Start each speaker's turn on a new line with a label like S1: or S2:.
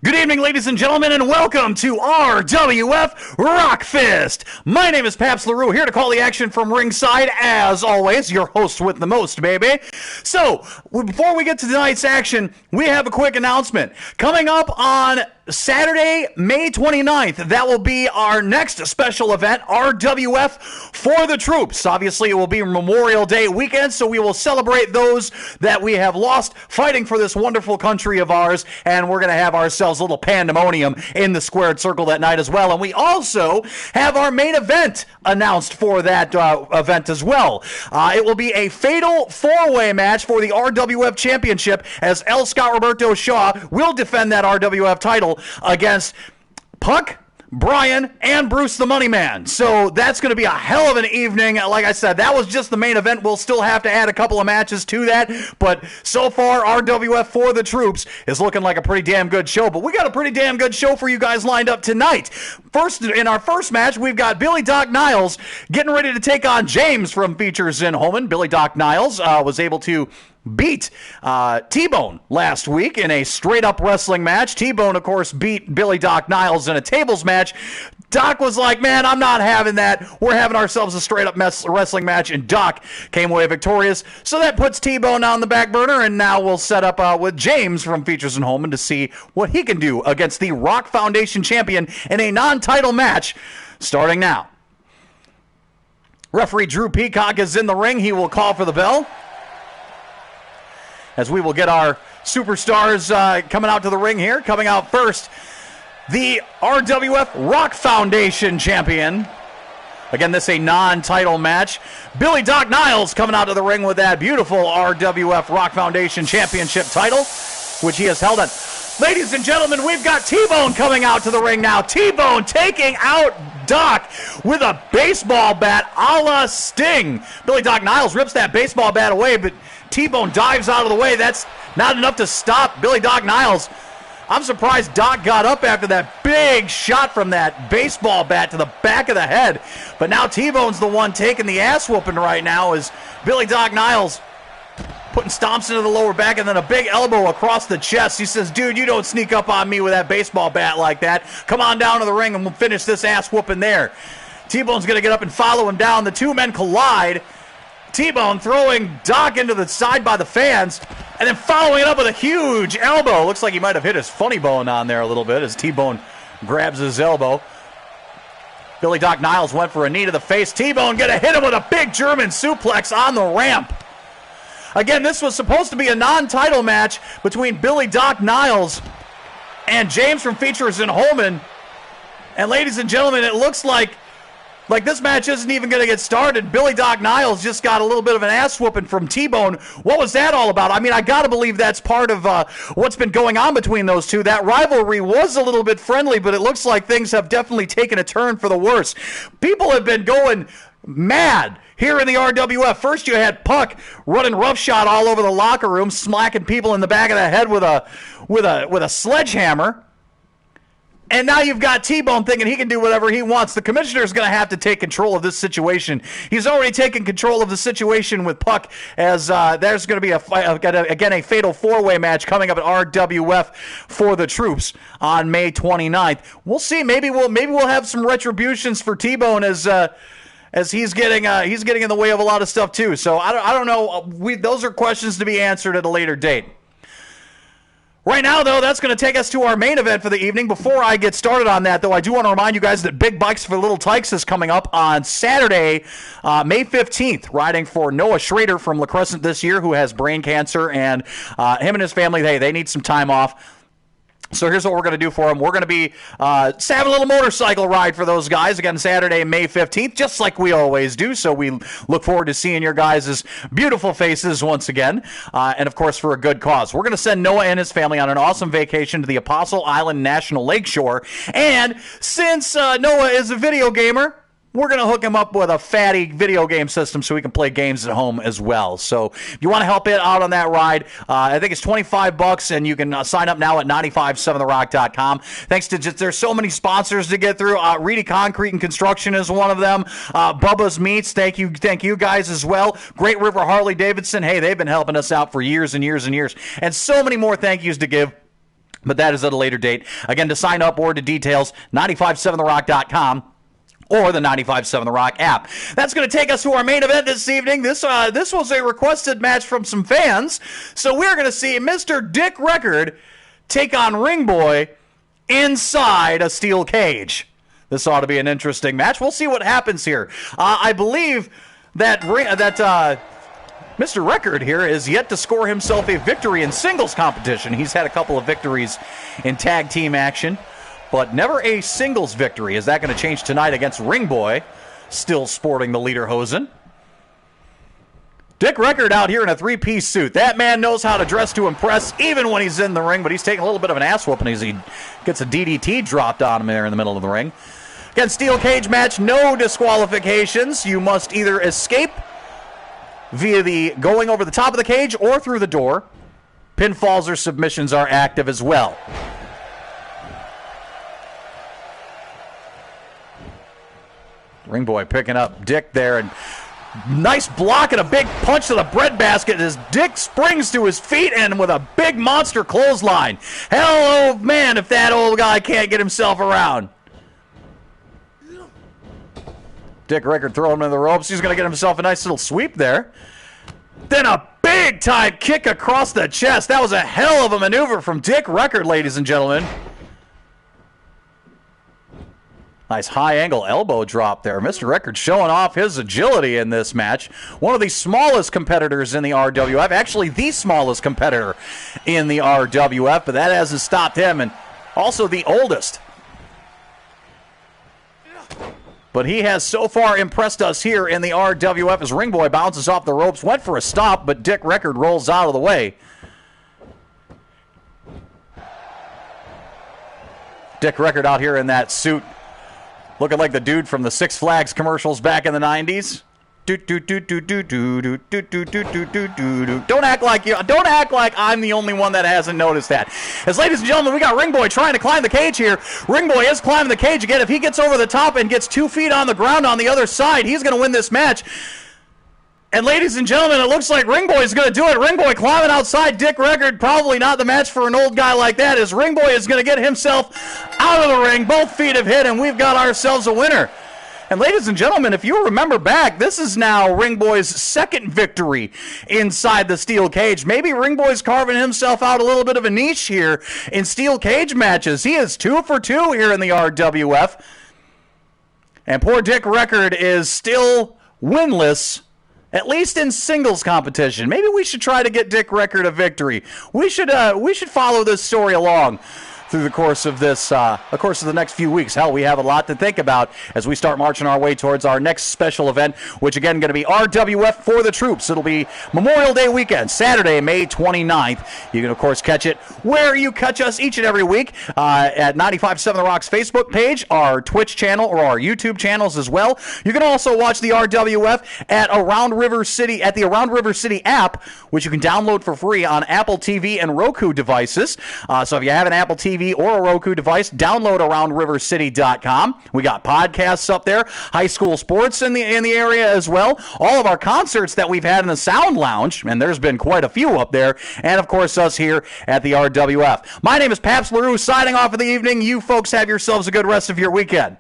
S1: Good evening, ladies and gentlemen, and welcome to RWF Rock Fist. My name is Paps LaRue, here to call the action from ringside, as always, your host with the most, baby. So, before we get to tonight's action, we have a quick announcement. Coming up on Saturday, May 29th, that will be our next special event, RWF for the Troops. Obviously, it will be Memorial Day weekend, so we will celebrate those that we have lost fighting for this wonderful country of ours, and we're going to have ourselves a little pandemonium in the squared circle that night as well. And we also have our main event announced for that event as well. It will be a fatal four-way match for the RWF Championship, as L. Scott Roberto Shaw will defend that RWF title against Puck, Brian, and Bruce the Money Man. So that's going to be a hell of an evening. Like I said, that was just the main event. We'll still have to add a couple of matches to that. But so far, RWF for the Troops is looking like a pretty damn good show. But we got a pretty damn good show for you guys lined up tonight. First, in our first match, we've got Billy Doc Niles getting ready to take on James from Features in Holman. Billy Doc Niles was able to beat Tbone last week in a straight-up wrestling match. Tbone, of course, beat Billy Doc Niles in a tables match. Doc was like, man, I'm not having that. We're having ourselves a straight-up wrestling match, and Doc came away victorious. So that puts Tbone on the back burner, and now we'll set up with James from Features in Holman to see what he can do against the Rock Foundation champion in a non-title match starting now. Referee Drew Peacock is in the ring. He will call for the bell, as we will get our superstars coming out to the ring here. Coming out first, the RWF Rock Foundation champion. Again, this is a non-title match. Billy Doc Niles coming out to the ring with that beautiful RWF Rock Foundation championship title, which he has held on. Ladies and gentlemen, we've got Tbone coming out to the ring now. Tbone taking out Doc with a baseball bat a la Sting. Billy Doc Niles rips that baseball bat away, but Tbone dives out of the way. That's not enough to stop Billy Doc Niles. I'm surprised Doc got up after that big shot from that baseball bat to the back of the head. But now Tbone's the one taking the ass whooping right now, as Billy Doc Niles putting stomps into the lower back and then a big elbow across the chest. He says, dude, you don't sneak up on me with that baseball bat like that. Come on down to the ring and we'll finish this ass whooping there. Tbone's going to get up and follow him down. The two men collide. Tbone throwing Doc into the side by the fans, and then following it up with a huge elbow. Looks like he might have hit his funny bone on there a little bit as Tbone grabs his elbow. Billy Doc Niles went for a knee to the face. Tbone gonna hit him with a big German suplex on the ramp. Again, this was supposed to be a non-title match between Billy Doc Niles and James from Features in Holman. And ladies and gentlemen, it looks like this match isn't even going to get started. Billy Doc Niles just got a little bit of an ass whooping from Tbone. What was that all about? I mean, I got to believe that's part of what's been going on between those two. That rivalry was a little bit friendly, but it looks like things have definitely taken a turn for the worse. People have been going mad here in the RWF. First you had Puck running roughshod all over the locker room, smacking people in the back of the head with a sledgehammer. And now you've got Tbone thinking he can do whatever he wants. The commissioner's going to have to take control of this situation. He's already taken control of the situation with Puck, as there's going to be a fatal four-way match coming up at RWF for the Troops on May 29th. We'll see. Maybe we'll have some retributions for Tbone as he's getting in the way of a lot of stuff too. So I don't know. Those are questions to be answered at a later date. Right now, though, that's going to take us to our main event for the evening. Before I get started on that, though, I do want to remind you guys that Big Bikes for Little Tykes is coming up on Saturday, May 15th, riding for Noah Schrader from La Crescent this year, who has brain cancer, and him and his family, they need some time off. So here's what we're going to do for them. We're going to be having a little motorcycle ride for those guys, again, Saturday, May 15th, just like we always do. So we look forward to seeing your guys' beautiful faces once again, and, of course, for a good cause. We're going to send Noah and his family on an awesome vacation to the Apostle Island National Lakeshore. And since Noah is a video gamer, we're going to hook him up with a fatty video game system so he can play games at home as well. So if you want to help it out on that ride, I think it's $25, and you can sign up now at 957therock.com. Thanks to there's so many sponsors to get through. Reedy Concrete and Construction is one of them. Bubba's Meats, thank you guys as well. Great River Harley Davidson, hey, they've been helping us out for years and years and years. And so many more thank yous to give. But that is at a later date. Again, to sign up or to details, 957therock.com. or the 95.7 The Rock app. That's going to take us to our main event this evening. This was a requested match from some fans. So we're going to see Mr. Dick Record take on Ring Boy inside a steel cage. This ought to be an interesting match. We'll see what happens here. I believe that Mr. Record here is yet to score himself a victory in singles competition. He's had a couple of victories in tag team action, but never a singles victory. Is that going to change tonight against Ring Boy, still sporting the lederhosen? Dick Record out here in a three-piece suit. That man knows how to dress to impress, even when he's in the ring, but he's taking a little bit of an ass whooping as he gets a DDT dropped on him there in the middle of the ring. Again, steel cage match, no disqualifications. You must either escape via the going over the top of the cage or through the door. Pinfalls or submissions are active as well. Ring Boy picking up Dick there, and nice block and a big punch to the breadbasket as Dick springs to his feet and with a big monster clothesline. Hello, man, if that old guy can't get himself around. Dick Record throwing him in the ropes. He's going to get himself a nice little sweep there. Then a big-time kick across the chest. That was a hell of a maneuver from Dick Record, ladies and gentlemen. Nice high-angle elbow drop there. Mr. Record showing off his agility in this match. One of the smallest competitors in the RWF. Actually, the smallest competitor in the RWF, but that hasn't stopped him, and also the oldest. But he has so far impressed us here in the RWF as Ring Boy bounces off the ropes, went for a stop, but Dick Record rolls out of the way. Dick Record out here in that suit, looking like the dude from the Six Flags commercials back in the 90s. Don't act like I'm the only one that hasn't noticed that. As ladies and gentlemen, we got Ring Boy trying to climb the cage here. Ring Boy is climbing the cage again. If he gets over the top and gets 2 feet on the ground on the other side, he's going to win this match. And ladies and gentlemen, it looks like Ring Boy is going to do it. Ring Boy climbing outside Dick Record. Probably not the match for an old guy like that, as Ring Boy is going to get himself out of the ring. Both feet have hit, and we've got ourselves a winner. And ladies and gentlemen, if you remember back, this is now Ring Boy's second victory inside the steel cage. Maybe Ring Boy's carving himself out a little bit of a niche here in steel cage matches. He is 2 for 2 here in the RWF. And poor Dick Record is still winless, at least in singles competition. Maybe we should try to get Dick Record a victory. We should follow this story along through the course of the next few weeks. Hell, we have a lot to think about as we start marching our way towards our next special event, which again going to be RWF for the Troops. It'll be Memorial Day weekend, Saturday, May 29th. You can, of course, catch it where you catch us each and every week at 95.7 The Rock's Facebook page, our Twitch channel, or our YouTube channels as well. You can also watch the RWF at Around River City, at the Around River City app, which you can download for free on Apple TV and Roku devices. So if you have an Apple TV or a Roku device, download AroundRiverCity.com. We got podcasts up there, high school sports in the area as well. All of our concerts that we've had in the Sound Lounge, and there's been quite a few up there, and of course us here at the RWF. My name is Paps LaRue, signing off for the evening. You folks have yourselves a good rest of your weekend.